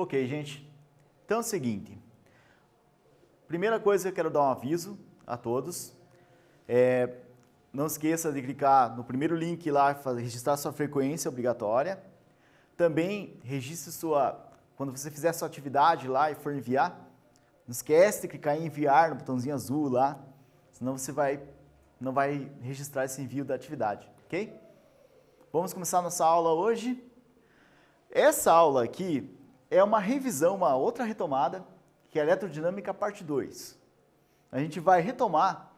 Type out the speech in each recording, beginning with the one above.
Ok, gente. Então é o seguinte. Primeira coisa que eu quero dar um aviso a todos. Não esqueça de clicar no primeiro link lá, registrar sua frequência obrigatória. Também registre quando você fizer sua atividade lá e for enviar, não esquece de clicar em enviar no botãozinho azul lá, senão você não vai registrar esse envio da atividade, ok? Vamos começar nossa aula hoje. Essa aula aqui é uma revisão, uma outra retomada, que é a Eletrodinâmica parte 2. A gente vai retomar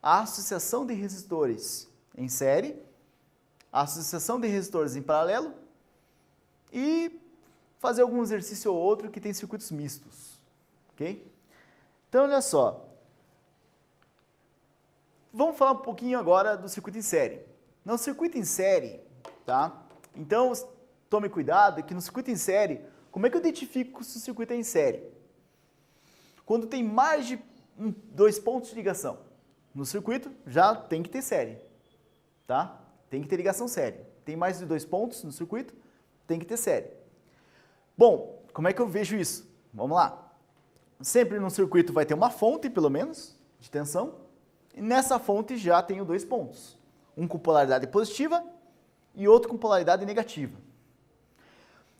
a associação de resistores em série, a associação de resistores em paralelo e fazer algum exercício ou outro que tem circuitos mistos, ok? Então, olha só. Vamos falar um pouquinho agora do circuito em série. No circuito em série, tá? Então, tome cuidado que no circuito em série, como é que eu identifico se o circuito é em série? Quando tem mais de dois pontos de ligação no circuito, já tem que ter série, tá? Tem que ter ligação série. Tem mais de dois pontos no circuito, tem que ter série. Bom, como é que eu vejo isso? Vamos lá. Sempre no circuito vai ter uma fonte, pelo menos, de tensão. E nessa fonte já tenho dois pontos. Um com polaridade positiva e outro com polaridade negativa.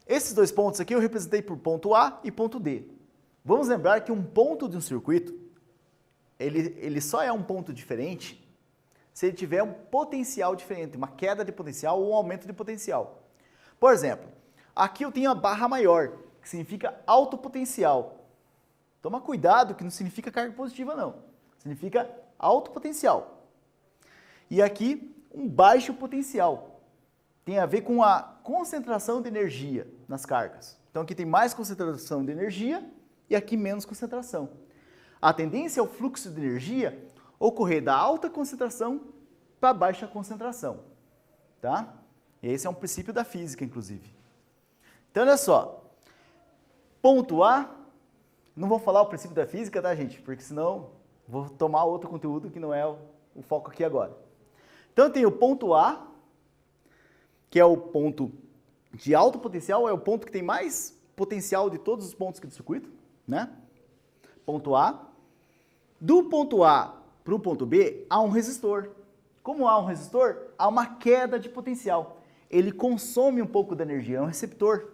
Esses dois pontos aqui eu representei por ponto A e ponto D. Vamos lembrar que um ponto de um circuito, ele só é um ponto diferente se ele tiver um potencial diferente, uma queda de potencial ou um aumento de potencial. Por exemplo, aqui eu tenho a barra maior, que significa alto potencial. Toma cuidado que não significa carga positiva não, significa alto potencial. E aqui um baixo potencial, tem a ver com a concentração de energia nas cargas. Então aqui tem mais concentração de energia e aqui menos concentração. A tendência é o fluxo de energia ocorrer da alta concentração para a baixa concentração, tá? E esse é um princípio da física, inclusive. Então olha só, ponto A, não vou falar o princípio da física, tá, gente? Porque senão vou tomar outro conteúdo que não é o foco aqui agora. Então eu tenho o ponto A, que é o ponto de alto potencial, é o ponto que tem mais potencial de todos os pontos aqui do circuito, né? Ponto A. Do ponto A para o ponto B, há um resistor. Como há um resistor, há uma queda de potencial. Ele consome um pouco da energia, é um receptor.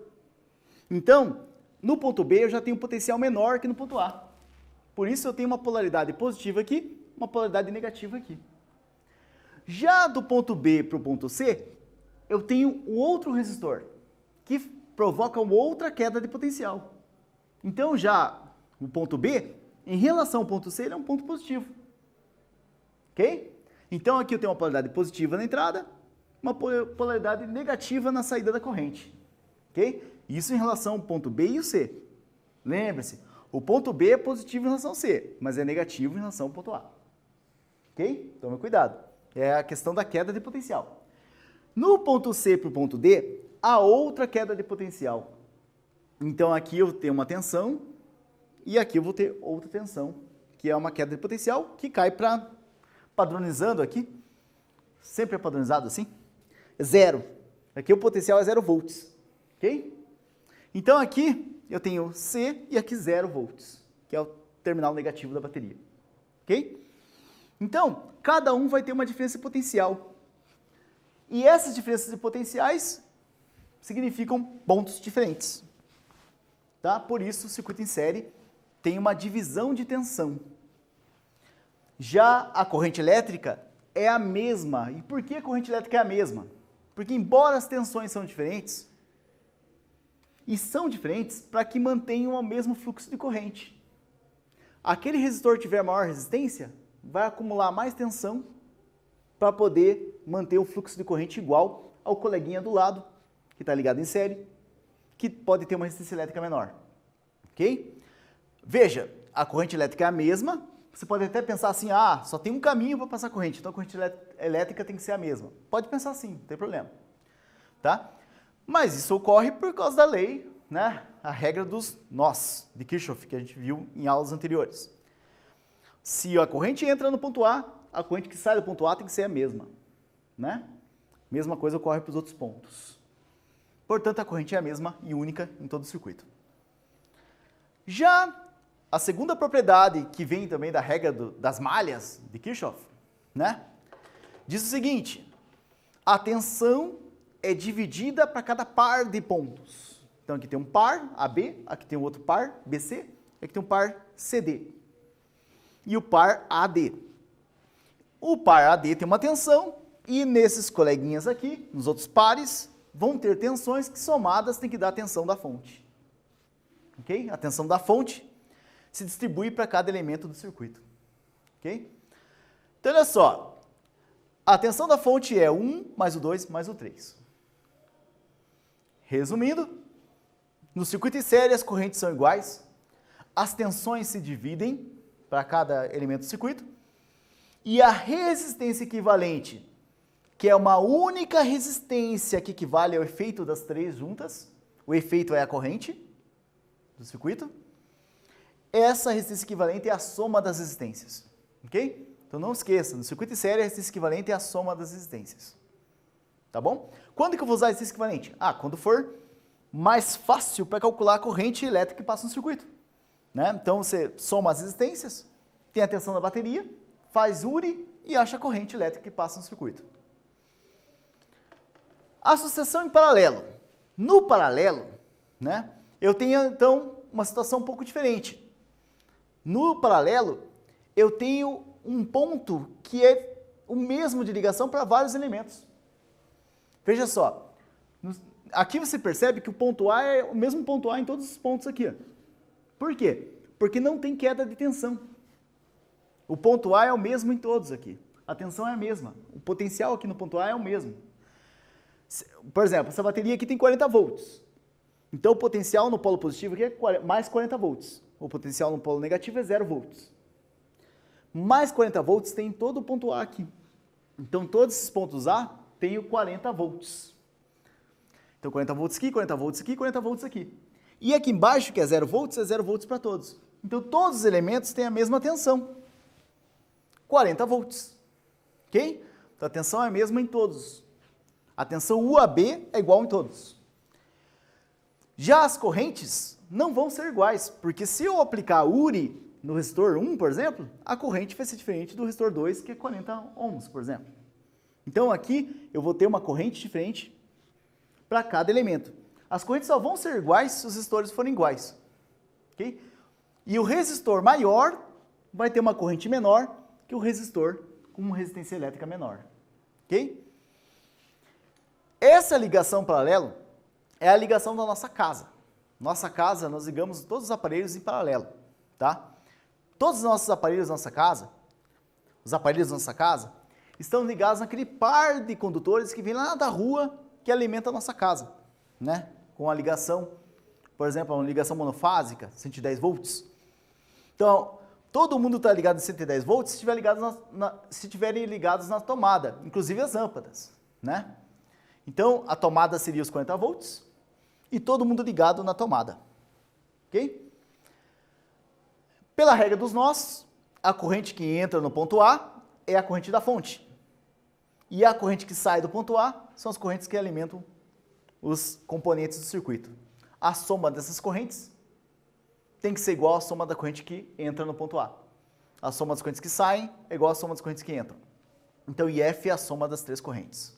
Então, no ponto B eu já tenho um potencial menor que no ponto A. Por isso eu tenho uma polaridade positiva aqui, uma polaridade negativa aqui. Já do ponto B para o ponto C, eu tenho um outro resistor, que provoca uma outra queda de potencial. Então já o ponto B, em relação ao ponto C, ele é um ponto positivo. Ok? Então aqui eu tenho uma polaridade positiva na entrada, uma polaridade negativa na saída da corrente. Ok? Isso em relação ao ponto B e o C. Lembre-se, o ponto B é positivo em relação ao C, mas é negativo em relação ao ponto A. Ok? Tome cuidado. É a questão da queda de potencial. No ponto C para o ponto D, há outra queda de potencial. Então aqui eu tenho uma tensão e aqui eu vou ter outra tensão, que é uma queda de potencial que cai para, padronizando aqui, sempre é padronizado assim, zero. Aqui o potencial é 0 volts, ok? Então aqui eu tenho C e aqui 0 volts, que é o terminal negativo da bateria, ok? Então, cada um vai ter uma diferença de potencial. E essas diferenças de potenciais significam pontos diferentes. Tá? Por isso, o circuito em série tem uma divisão de tensão. Já a corrente elétrica é a mesma. E por que a corrente elétrica é a mesma? Porque embora as tensões são diferentes, e são diferentes para que mantenham o mesmo fluxo de corrente. Aquele resistor que tiver maior resistência vai acumular mais tensão para poder manter o fluxo de corrente igual ao coleguinha do lado, que está ligado em série, que pode ter uma resistência elétrica menor. Ok? Veja, a corrente elétrica é a mesma, você pode até pensar assim, só tem um caminho para passar corrente, então a corrente elétrica tem que ser a mesma. Pode pensar assim, não tem problema. Tá? Mas isso ocorre por causa da lei, né? A regra dos nós, de Kirchhoff, que a gente viu em aulas anteriores. Se a corrente entra no ponto A, a corrente que sai do ponto A tem que ser a mesma, né? Mesma coisa ocorre para os outros pontos. Portanto, a corrente é a mesma e única em todo o circuito. Já a segunda propriedade, que vem também da regra das malhas de Kirchhoff, né? Diz o seguinte: a tensão é dividida para cada par de pontos. Então aqui tem um par AB, aqui tem um outro par BC, aqui tem um par CD. E o par AD. O par AD tem uma tensão e nesses coleguinhas aqui, nos outros pares, vão ter tensões que somadas têm que dar a tensão da fonte. Ok? A tensão da fonte se distribui para cada elemento do circuito. Ok? Então olha só, a tensão da fonte é 1 mais o 2 mais o 3. Resumindo, no circuito em série as correntes são iguais, as tensões se dividem para cada elemento do circuito, e a resistência equivalente, que é uma única resistência que equivale ao efeito das três juntas, o efeito é a corrente do circuito, essa resistência equivalente é a soma das resistências, ok? Então não esqueça, no circuito em série a resistência equivalente é a soma das resistências, tá bom? Quando que eu vou usar a resistência equivalente? Quando for mais fácil para calcular a corrente elétrica que passa no circuito, né? Então você soma as resistências, tem a tensão da bateria, faz URI e acha a corrente elétrica que passa no circuito. Associação em paralelo. No paralelo, né, eu tenho então uma situação um pouco diferente. No paralelo, eu tenho um ponto que é o mesmo de ligação para vários elementos. Veja só, aqui você percebe que o ponto A é o mesmo ponto A em todos os pontos aqui. Ó. Por quê? Porque não tem queda de tensão. O ponto A é o mesmo em todos aqui. A tensão é a mesma. O potencial aqui no ponto A é o mesmo. Por exemplo, essa bateria aqui tem 40 volts. Então o potencial no polo positivo aqui é mais 40 volts. O potencial no polo negativo é 0 volts. Mais 40 volts tem em todo o ponto A aqui. Então todos esses pontos A têm o 40 volts. Então 40 volts aqui, 40 volts aqui, 40 volts aqui. E aqui embaixo, que é 0 volts para todos. Então todos os elementos têm a mesma tensão. 40 volts. Ok? Então a tensão é a mesma em todos. A tensão UAB é igual em todos. Já as correntes não vão ser iguais, porque se eu aplicar URI no resistor 1, por exemplo, a corrente vai ser diferente do resistor 2, que é 40 ohms, por exemplo. Então aqui eu vou ter uma corrente diferente para cada elemento. As correntes só vão ser iguais se os resistores forem iguais. Ok? E o resistor maior vai ter uma corrente menor que o resistor com uma resistência elétrica menor. Ok? Essa ligação paralelo é a ligação da nossa casa. Nossa casa, nós ligamos todos os aparelhos em paralelo, tá? Todos os nossos aparelhos da nossa casa, os aparelhos da nossa casa, estão ligados naquele par de condutores que vem lá da rua que alimenta a nossa casa, né? Com a ligação, por exemplo, uma ligação monofásica, 110 volts. Então, todo mundo está ligado em 110 volts se estiverem ligados na tomada, inclusive as lâmpadas, né? Então, a tomada seria os 40 volts e todo mundo ligado na tomada, ok? Pela regra dos nós, a corrente que entra no ponto A é a corrente da fonte. E a corrente que sai do ponto A são as correntes que alimentam os componentes do circuito. A soma dessas correntes tem que ser igual à soma da corrente que entra no ponto A. A soma das correntes que saem é igual à soma das correntes que entram. Então, IF é a soma das três correntes.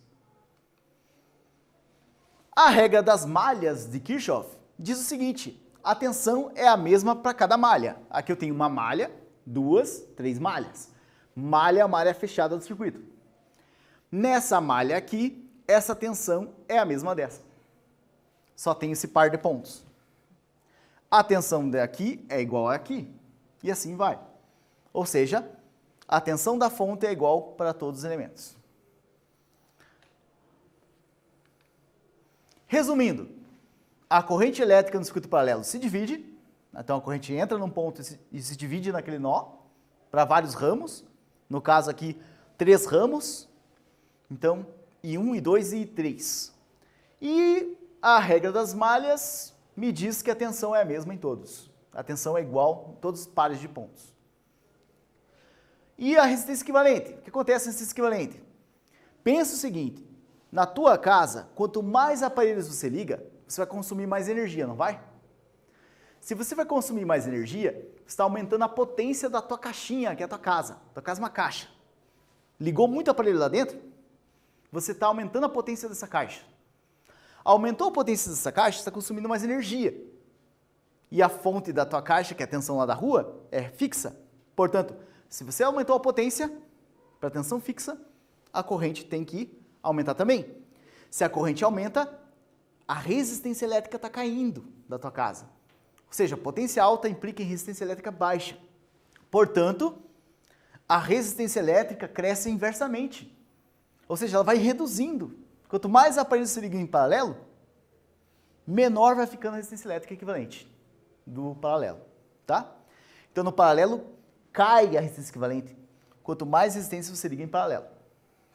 A regra das malhas de Kirchhoff diz o seguinte: a tensão é a mesma para cada malha. Aqui eu tenho uma malha, 2, 3 malhas. Malha é a malha fechada do circuito. Nessa malha aqui, essa tensão é a mesma dessa. Só tem esse par de pontos. A tensão daqui é igual a aqui. E assim vai. Ou seja, a tensão da fonte é igual para todos os elementos. Resumindo, a corrente elétrica no circuito paralelo se divide, então a corrente entra num ponto e se divide naquele nó, para vários ramos, no caso aqui, 3 ramos, então, I1, I2 e I3. E a regra das malhas me diz que a tensão é a mesma em todos. A tensão é igual em todos os pares de pontos. E a resistência equivalente? O que acontece na resistência equivalente? Pensa o seguinte: na tua casa, quanto mais aparelhos você liga, você vai consumir mais energia, não vai? Se você vai consumir mais energia, você está aumentando a potência da tua caixinha, que é a tua casa. Tua casa é uma caixa. Ligou muito aparelho lá dentro, você está aumentando a potência dessa caixa. Aumentou a potência dessa caixa, você está consumindo mais energia. E a fonte da tua caixa, que é a tensão lá da rua, é fixa. Portanto, se você aumentou a potência para tensão fixa, a corrente tem que aumentar também. Se a corrente aumenta, a resistência elétrica está caindo da tua casa. Ou seja, potência alta implica em resistência elétrica baixa. Portanto, a resistência elétrica cresce inversamente. Ou seja, ela vai reduzindo. Quanto mais aparelhos se ligam em paralelo, menor vai ficando a resistência elétrica equivalente do paralelo, tá? Então, no paralelo, cai a resistência equivalente. Quanto mais resistência você liga em paralelo,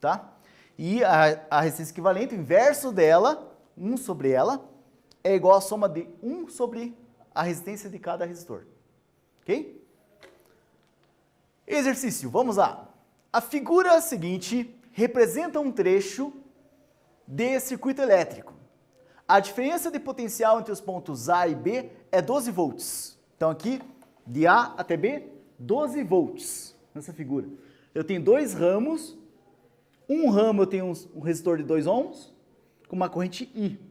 tá? E a resistência equivalente, o inverso dela, 1 sobre ela, é igual à soma de 1 sobre a resistência de cada resistor. Ok? Exercício, vamos lá. A figura seguinte representa um trecho de circuito elétrico. A diferença de potencial entre os pontos A e B é 12 volts. Então aqui, de A até B, 12 volts nessa figura. Eu tenho dois ramos. Um ramo eu tenho um resistor de 2 ohms com uma corrente I.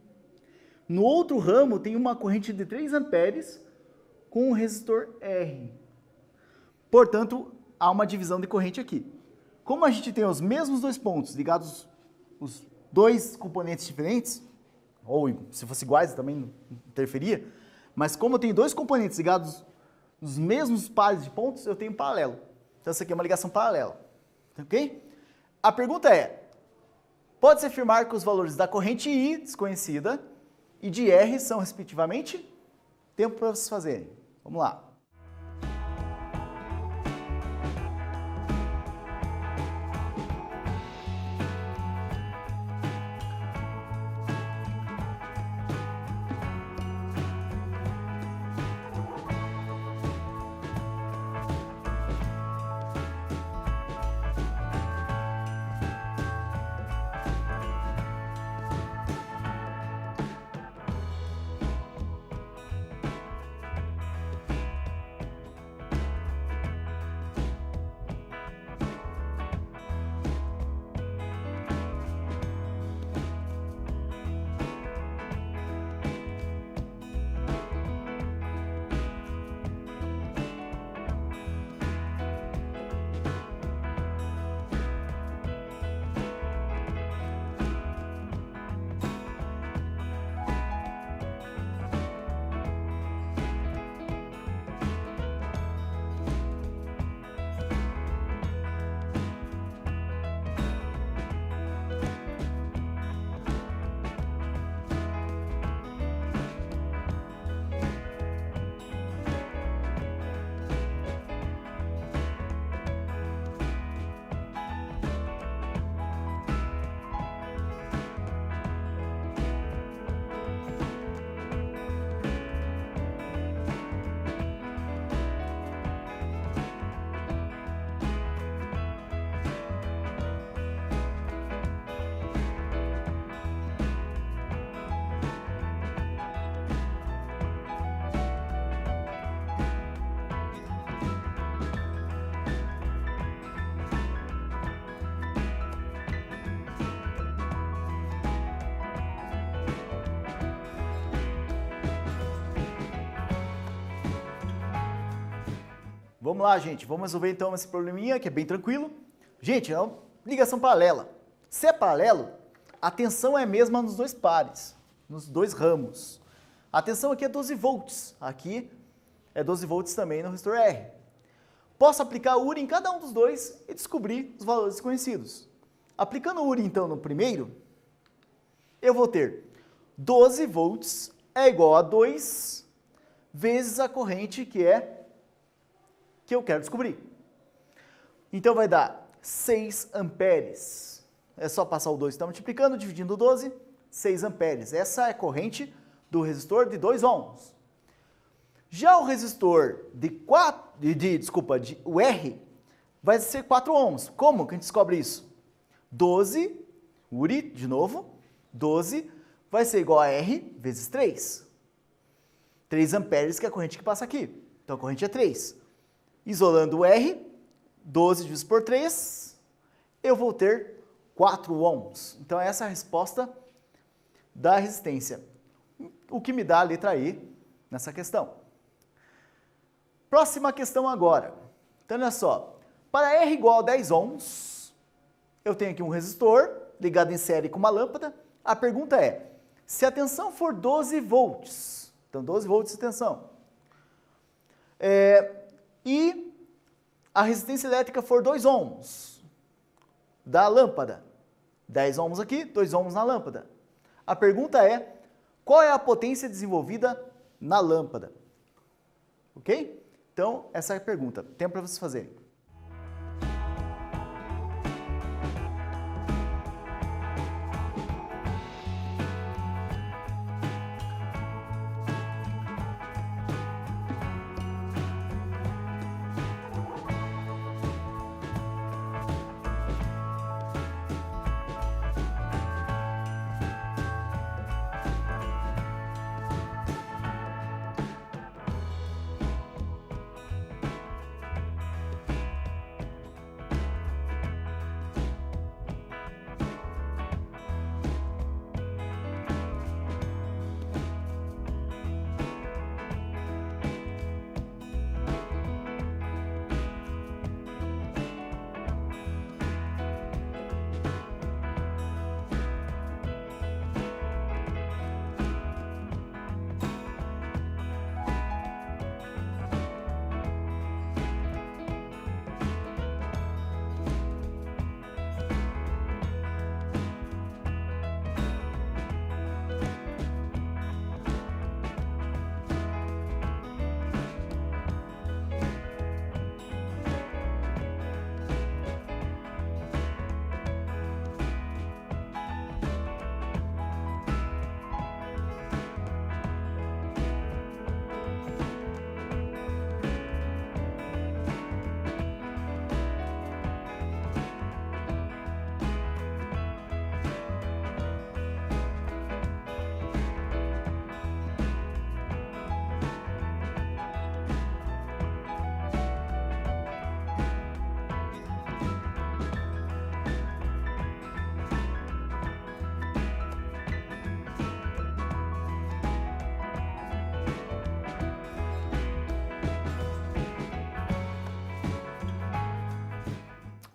No outro ramo tem uma corrente de 3 amperes com um resistor R. Portanto, há uma divisão de corrente aqui. Como a gente tem os mesmos dois pontos ligados, os dois componentes diferentes, ou se fossem iguais também não interferia, mas como eu tenho dois componentes ligados nos mesmos pares de pontos, eu tenho um paralelo. Então essa aqui é uma ligação paralela. Ok? A pergunta é, pode-se afirmar que os valores da corrente I, desconhecida, e de R são, respectivamente? Tempo para vocês fazerem. Vamos lá. Vamos lá, gente. Vamos resolver então esse probleminha, que é bem tranquilo. Gente, é uma ligação paralela. Se é paralelo, a tensão é a mesma nos dois pares, nos dois ramos. A tensão aqui é 12 volts. Aqui é 12 volts também no resistor R. Posso aplicar URI em cada um dos dois e descobrir os valores desconhecidos. Aplicando URI, então, no primeiro, eu vou ter 12 volts é igual a 2 vezes a corrente que eu quero descobrir. Então vai dar 6 amperes. É só passar o 2 que está multiplicando, dividindo 12, 6 amperes. Essa é a corrente do resistor de 2 ohms. Já o resistor o R, vai ser 4 ohms. Como que a gente descobre isso? 12, URI, de novo, 12 vai ser igual a R vezes 3. 3 amperes, que é a corrente que passa aqui. Então a corrente é 3. Isolando o R, 12 dividido por 3, eu vou ter 4 ohms. Então essa é a resposta da resistência. O que me dá a letra E nessa questão. Próxima questão agora. Então olha só. Para R igual a 10 ohms, eu tenho aqui um resistor ligado em série com uma lâmpada. A pergunta é, se a tensão for 12 volts, então 12 volts de tensão, e a resistência elétrica for 2 ohms da lâmpada, 10 ohms aqui, 2 ohms na lâmpada. A pergunta é, qual é a potência desenvolvida na lâmpada? Ok? Então, essa é a pergunta. Tempo para vocês fazerem.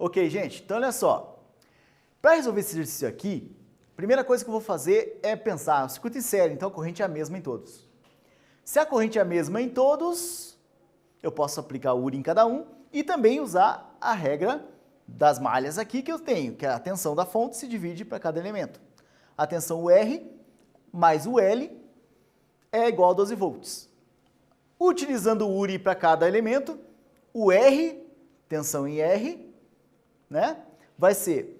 Ok, gente, então olha só. Para resolver esse exercício aqui, a primeira coisa que eu vou fazer é pensar, o circuito em série, então a corrente é a mesma em todos. Se a corrente é a mesma em todos, eu posso aplicar o URI em cada um e também usar a regra das malhas aqui que eu tenho, que é a tensão da fonte se divide para cada elemento. A tensão UR mais o L é igual a 12 volts. Utilizando o URI para cada elemento, o R, tensão em R, né, vai ser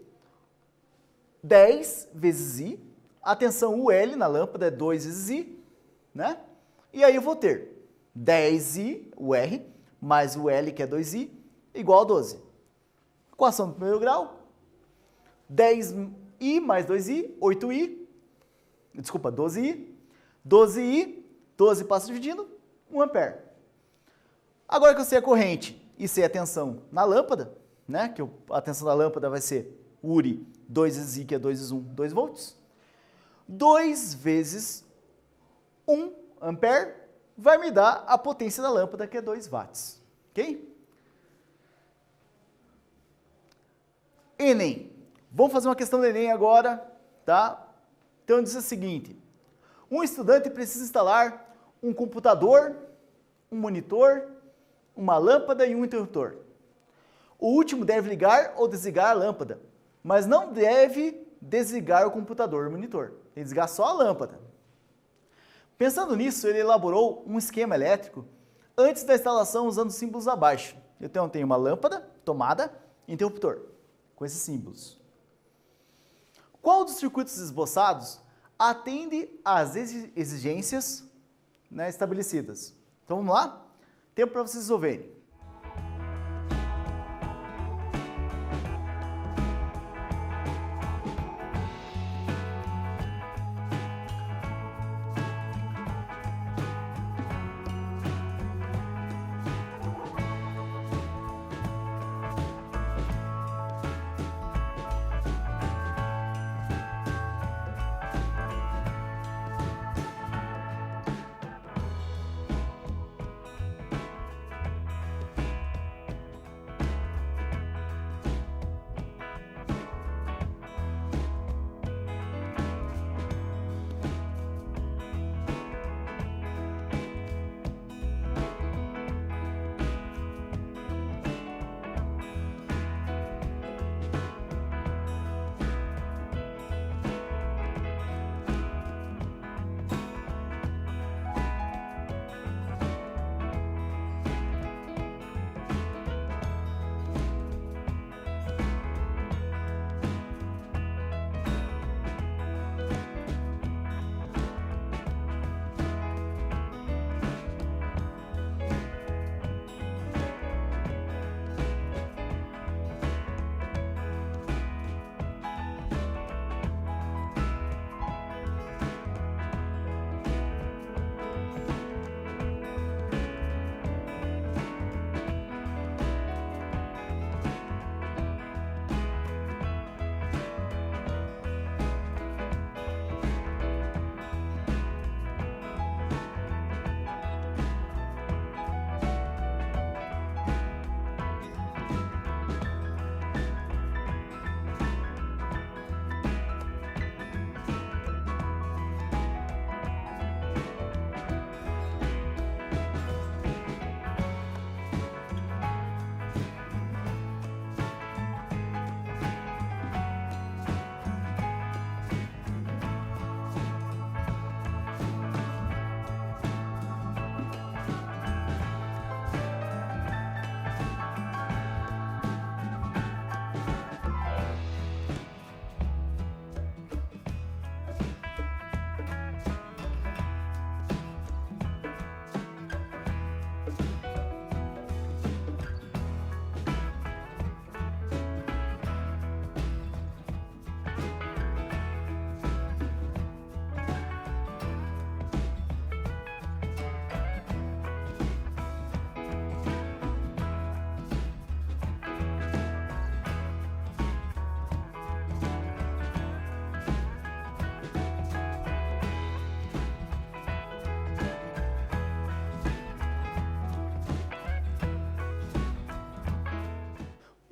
10 vezes I, a tensão UL na lâmpada é 2 vezes I, né? E aí eu vou ter 10I, o R, mais o L, que é 2I, igual a 12. Equação do primeiro grau, 10I mais 2I, 8I, desculpa, 12I, 12I, 12 passa dividindo, 1 ampere. Agora que eu sei a corrente e sei a tensão na lâmpada, né, que a tensão da lâmpada vai ser URI 2 vezes I, que é 2 vezes 1, 2 volts. 2 vezes 1 ampere vai me dar a potência da lâmpada, que é 2 watts. Ok? Enem. Vamos fazer uma questão do Enem agora, tá? Então diz o seguinte, um estudante precisa instalar um computador, um monitor, uma lâmpada e um interruptor. O último deve ligar ou desligar a lâmpada, mas não deve desligar o computador ou monitor. Tem que desligar só a lâmpada. Pensando nisso, ele elaborou um esquema elétrico antes da instalação usando os símbolos abaixo. Então eu tenho uma lâmpada, tomada e interruptor, com esses símbolos. Qual dos circuitos esboçados atende às exigências, né, estabelecidas? Então vamos lá? Tempo para vocês resolverem.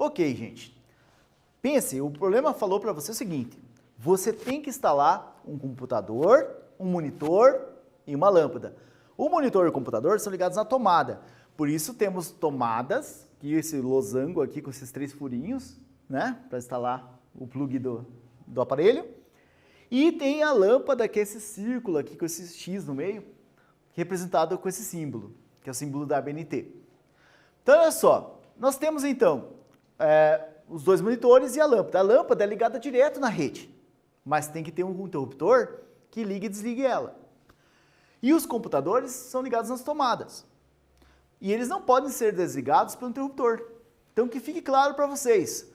Ok, gente. Pense, o problema falou para você o seguinte, você tem que instalar um computador, um monitor e uma lâmpada. O monitor e o computador são ligados na tomada, por isso temos tomadas, que esse losango aqui com esses 3 furinhos, né, para instalar o plug do aparelho. E tem a lâmpada, que é esse círculo aqui com esse X no meio, representado com esse símbolo, que é o símbolo da ABNT. Então, olha só, nós temos então os 2 monitores e a lâmpada. A lâmpada é ligada direto na rede, mas tem que ter um interruptor que ligue e desligue ela. E os computadores são ligados nas tomadas. E eles não podem ser desligados pelo interruptor. Então, que fique claro para vocês.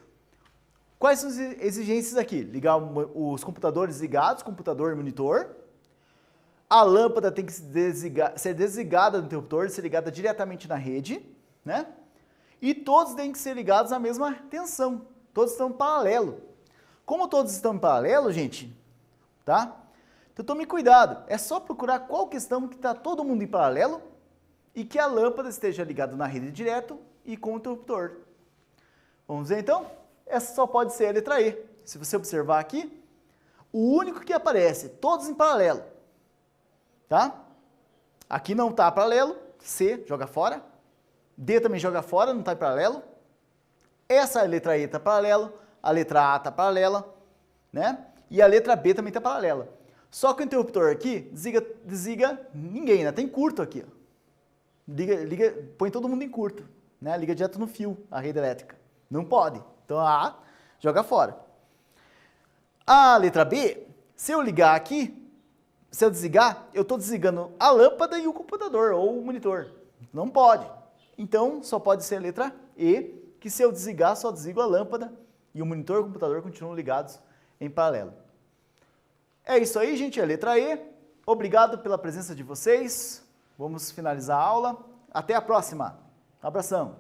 Quais são as exigências aqui? Ligar os computadores ligados, computador e monitor. A lâmpada tem que ser desligada do interruptor, ser ligada diretamente na rede, né? E todos têm que ser ligados na mesma tensão. Todos estão em paralelo. Como todos estão em paralelo, gente, tá? Então tome cuidado. É só procurar qual questão que está todo mundo em paralelo e que a lâmpada esteja ligada na rede direto e com o interruptor. Vamos ver então? Essa só pode ser a letra E. Se você observar aqui, o único que aparece, todos em paralelo, tá? Aqui não está paralelo, C joga fora, D também joga fora, não está em paralelo. Essa letra E está paralela, a letra A está paralela, né? E a letra B também está paralela. Só que o interruptor aqui desliga ninguém, né? Tem curto aqui, ó. Põe todo mundo em curto, né? Liga direto no fio, a rede elétrica. Não pode. Então a A joga fora. A letra B, se eu ligar aqui, se eu desligar, eu estou desligando a lâmpada e o computador ou o monitor. Não pode. Então só pode ser a letra E, que se eu desligar, só desligo a lâmpada e o monitor e o computador continuam ligados em paralelo. É isso aí, gente, a letra E. Obrigado pela presença de vocês. Vamos finalizar a aula. Até a próxima. Abração.